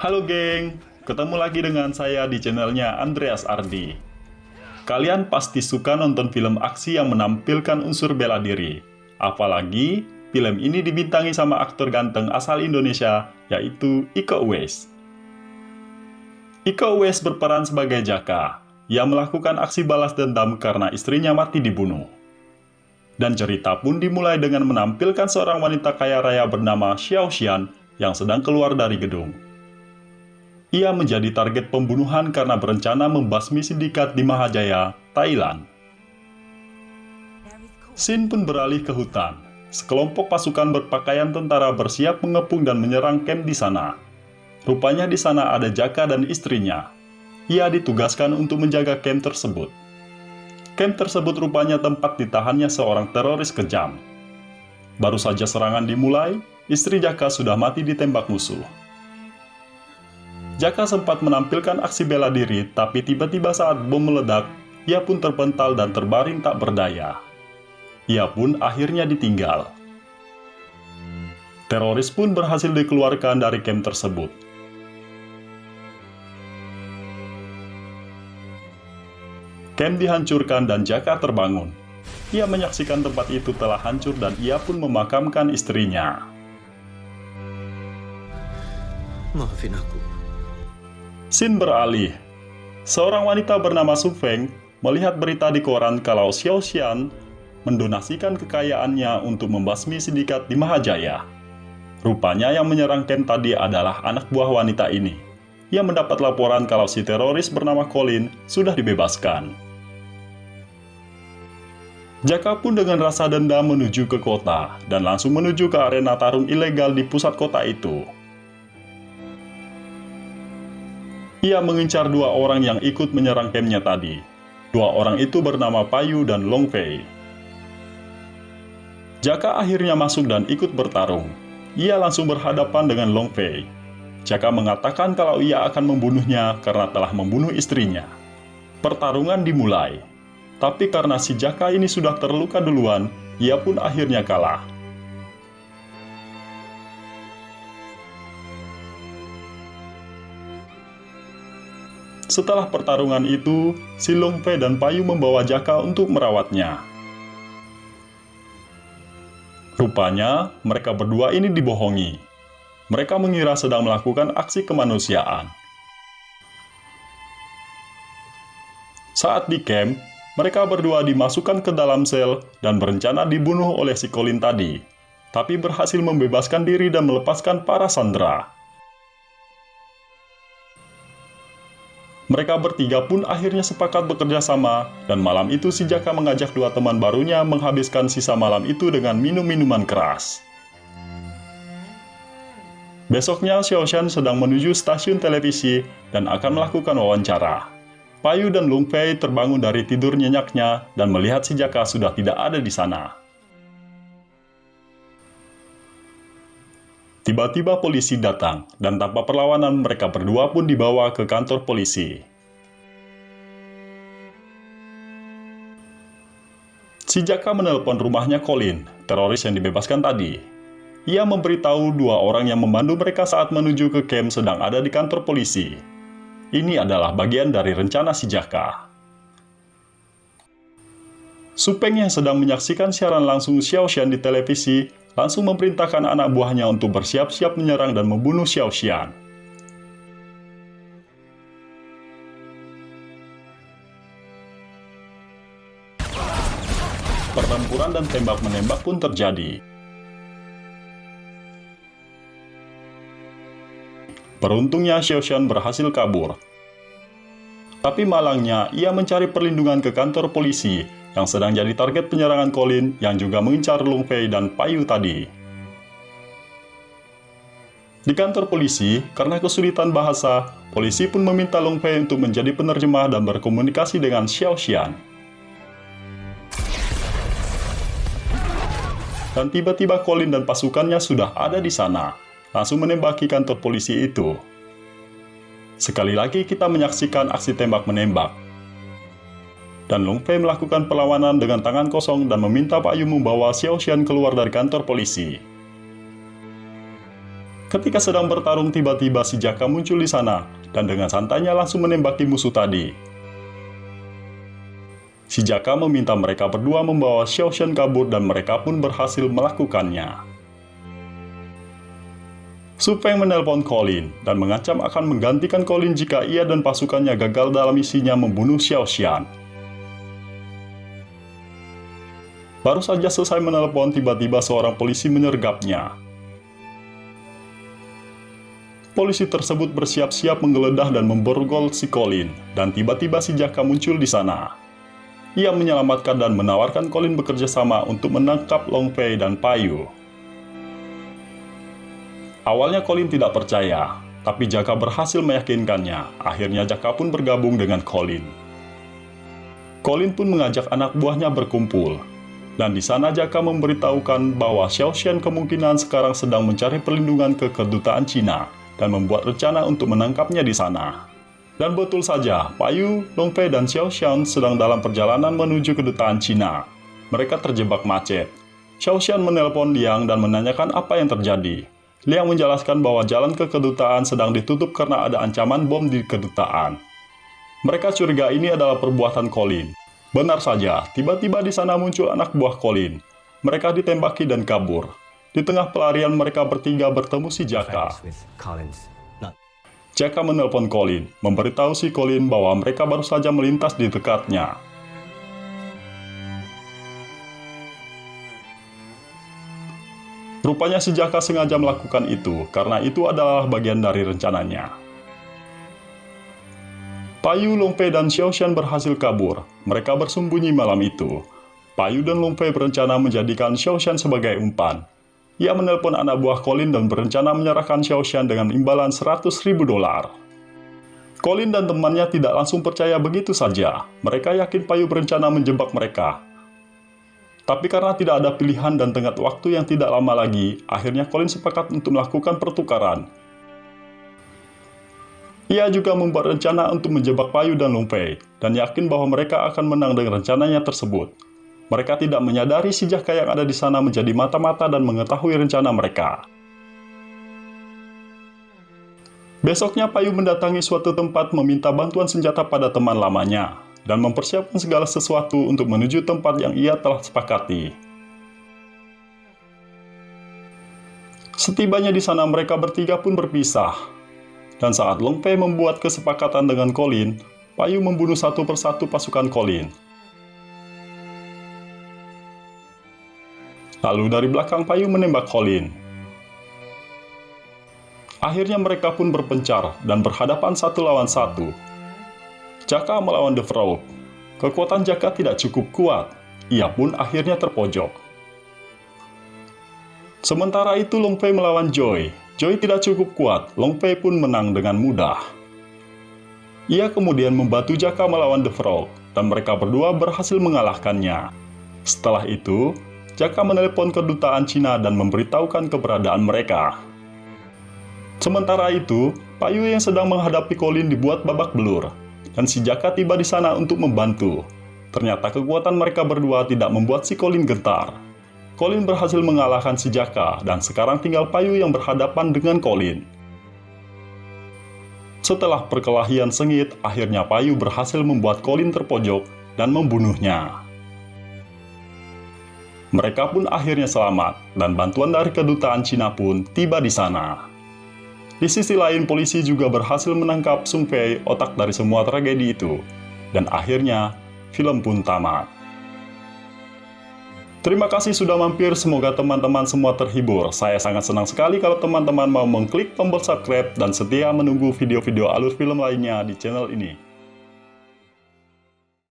Halo geng, ketemu lagi dengan saya di channelnya Andreas Ardi. Kalian pasti suka nonton film aksi yang menampilkan unsur bela diri. Apalagi, film ini dibintangi sama aktor ganteng asal Indonesia, yaitu Iko Uwais. Iko Uwais berperan sebagai Jaka, yang melakukan aksi balas dendam karena istrinya mati dibunuh. Dan cerita pun dimulai dengan menampilkan seorang wanita kaya raya bernama Xiao Xian yang sedang keluar dari gedung. Ia menjadi target pembunuhan karena berencana membasmi sindikat di Mahajaya, Thailand. Scene pun beralih ke hutan. Sekelompok pasukan berpakaian tentara bersiap mengepung dan menyerang kamp di sana. Rupanya di sana ada Jaka dan istrinya. Ia ditugaskan untuk menjaga kamp tersebut. Kamp tersebut rupanya tempat ditahannya seorang teroris kejam. Baru saja serangan dimulai, istri Jaka sudah mati ditembak musuh. Jaka sempat menampilkan aksi bela diri, tapi tiba-tiba saat bom meledak, ia pun terpental dan terbaring tak berdaya. Ia pun akhirnya ditinggal. Teroris pun berhasil dikeluarkan dari kamp tersebut. Kamp dihancurkan dan Jaka terbangun. Ia menyaksikan tempat itu telah hancur dan ia pun memakamkan istrinya. Maafin aku. Scene beralih. Seorang wanita bernama Su Feng melihat berita di koran kalau Xiao Xian mendonasikan kekayaannya untuk membasmi sindikat di Mahajaya. Rupanya yang menyerang camp tadi adalah anak buah wanita ini. Ia mendapat laporan kalau si teroris bernama Colin sudah dibebaskan. Jaka pun dengan rasa dendam menuju ke kota dan langsung menuju ke arena tarung ilegal di pusat kota itu. Ia mengincar dua orang yang ikut menyerang kampnya tadi. Dua orang itu bernama Payu dan Long Fei. Jaka akhirnya masuk dan ikut bertarung. Ia langsung berhadapan dengan Long Fei. Jaka mengatakan kalau ia akan membunuhnya karena telah membunuh istrinya. Pertarungan dimulai. Tapi karena si Jaka ini sudah terluka duluan, ia pun akhirnya kalah. Setelah pertarungan itu, si Long Fei dan Payu membawa Jaka untuk merawatnya. Rupanya, mereka berdua ini dibohongi. Mereka mengira sedang melakukan aksi kemanusiaan. Saat di camp, mereka berdua dimasukkan ke dalam sel dan berencana dibunuh oleh si Colin tadi, tapi berhasil membebaskan diri dan melepaskan para sandera. Mereka bertiga pun akhirnya sepakat bekerja sama, dan malam itu si Jaka mengajak dua teman barunya menghabiskan sisa malam itu dengan minum minuman keras. Besoknya, Xiao Xian sedang menuju stasiun televisi dan akan melakukan wawancara. Payu dan Long Fei terbangun dari tidur nyenyaknya dan melihat si Jaka sudah tidak ada di sana. Tiba-tiba polisi datang, dan tanpa perlawanan mereka berdua pun dibawa ke kantor polisi. Si Jaka menelpon rumahnya Colin, teroris yang dibebaskan tadi. Ia memberitahu dua orang yang memandu mereka saat menuju ke camp sedang ada di kantor polisi. Ini adalah bagian dari rencana si Jaka. Su Peng yang sedang menyaksikan siaran langsung Xiao Xian di televisi langsung memerintahkan anak buahnya untuk bersiap-siap menyerang dan membunuh Xiao Xian. Pertempuran dan tembak-menembak pun terjadi. Beruntungnya Xiao Xian berhasil kabur. Tapi malangnya ia mencari perlindungan ke kantor polisi yang sedang jadi target penyerangan Colin yang juga mengincar Long Fei dan Payu tadi. Di kantor polisi, karena kesulitan bahasa, polisi pun meminta Long Fei untuk menjadi penerjemah dan berkomunikasi dengan Xiao Xian. Dan tiba-tiba Colin dan pasukannya sudah ada di sana, langsung menembaki kantor polisi itu. Sekali lagi kita menyaksikan aksi tembak-menembak. Dan Long Fei melakukan perlawanan dengan tangan kosong dan meminta Payu membawa Xiao Xian keluar dari kantor polisi. Ketika sedang bertarung, tiba-tiba si Jaka muncul di sana dan dengan santainya langsung menembaki musuh tadi. Si Jaka meminta mereka berdua membawa Xiao Xian kabur dan mereka pun berhasil melakukannya. Su Feng menelpon Colin dan mengancam akan menggantikan Colin jika ia dan pasukannya gagal dalam misinya membunuh Xiao Xian. Baru saja selesai menelpon, tiba-tiba seorang polisi menyergapnya. Polisi tersebut bersiap-siap menggeledah dan memborgol si Colin, dan tiba-tiba si Jaka muncul di sana. Ia menyelamatkan dan menawarkan Colin bekerja sama untuk menangkap Long Fei dan Payu. Awalnya Colin tidak percaya, tapi Jaka berhasil meyakinkannya. Akhirnya Jaka pun bergabung dengan Colin. Colin pun mengajak anak buahnya berkumpul. Dan di sana Jaka memberitahukan bahwa Xiao Xian kemungkinan sekarang sedang mencari perlindungan ke kedutaan Cina dan membuat rencana untuk menangkapnya di sana. Dan betul saja, Payu, Long Fei, dan Xiao Xian sedang dalam perjalanan menuju kedutaan Cina. Mereka terjebak macet. Xiao Xian menelpon Liang dan menanyakan apa yang terjadi. Liang menjelaskan bahwa jalan ke kedutaan sedang ditutup karena ada ancaman bom di kedutaan. Mereka curiga ini adalah perbuatan Colin. Benar saja, tiba-tiba di sana muncul anak buah Colin. Mereka ditembaki dan kabur. Di tengah pelarian mereka bertiga bertemu si Jaka. Jaka menelpon Colin, memberitahu si Colin bahwa mereka baru saja melintas di dekatnya. Rupanya si Jaka sengaja melakukan itu, karena itu adalah bagian dari rencananya. Payu, Long Fei, dan Xiao Xian berhasil kabur. Mereka bersembunyi malam itu. Payu dan Long Fei berencana menjadikan Xiao Xian sebagai umpan. Ia menelpon anak buah Colin dan berencana menyerahkan Xiao Xian dengan imbalan $100.000. Colin dan temannya tidak langsung percaya begitu saja. Mereka yakin Payu berencana menjebak mereka. Tapi karena tidak ada pilihan dan tenggat waktu yang tidak lama lagi, akhirnya Colin sepakat untuk melakukan pertukaran. Ia juga membuat rencana untuk menjebak Payu dan Long Fei, dan yakin bahwa mereka akan menang dengan rencananya tersebut. Mereka tidak menyadari si Jaka yang ada di sana menjadi mata-mata dan mengetahui rencana mereka. Besoknya Payu mendatangi suatu tempat meminta bantuan senjata pada teman lamanya, dan mempersiapkan segala sesuatu untuk menuju tempat yang ia telah sepakati. Setibanya di sana mereka bertiga pun berpisah. Dan saat Long Fei membuat kesepakatan dengan Colin, Payu membunuh satu persatu pasukan Colin. Lalu dari belakang Payu menembak Colin. Akhirnya mereka pun berpencar dan berhadapan satu lawan satu. Jaka melawan The Frog. Kekuatan Jaka tidak cukup kuat. Ia pun akhirnya terpojok. Sementara itu Long Fei melawan Joy. Joy tidak cukup kuat. Long Fei pun menang dengan mudah. Ia kemudian membantu Jaka melawan The Frog, dan mereka berdua berhasil mengalahkannya. Setelah itu, Jaka menelepon kedutaan Cina dan memberitahukan keberadaan mereka. Sementara itu, Payu yang sedang menghadapi Colin dibuat babak belur, dan si Jaka tiba di sana untuk membantu. Ternyata kekuatan mereka berdua tidak membuat si Colin gentar. Colin berhasil mengalahkan si Jaka, dan sekarang tinggal Payu yang berhadapan dengan Colin. Setelah perkelahian sengit, akhirnya Payu berhasil membuat Colin terpojok dan membunuhnya. Mereka pun akhirnya selamat, dan bantuan dari kedutaan Cina pun tiba di sana. Di sisi lain, polisi juga berhasil menangkap Sung Fei, otak dari semua tragedi itu. Dan akhirnya, film pun tamat. Terima kasih sudah mampir, semoga teman-teman semua terhibur. Saya sangat senang sekali kalau teman-teman mau mengklik tombol subscribe dan setia menunggu video-video alur film lainnya di channel ini.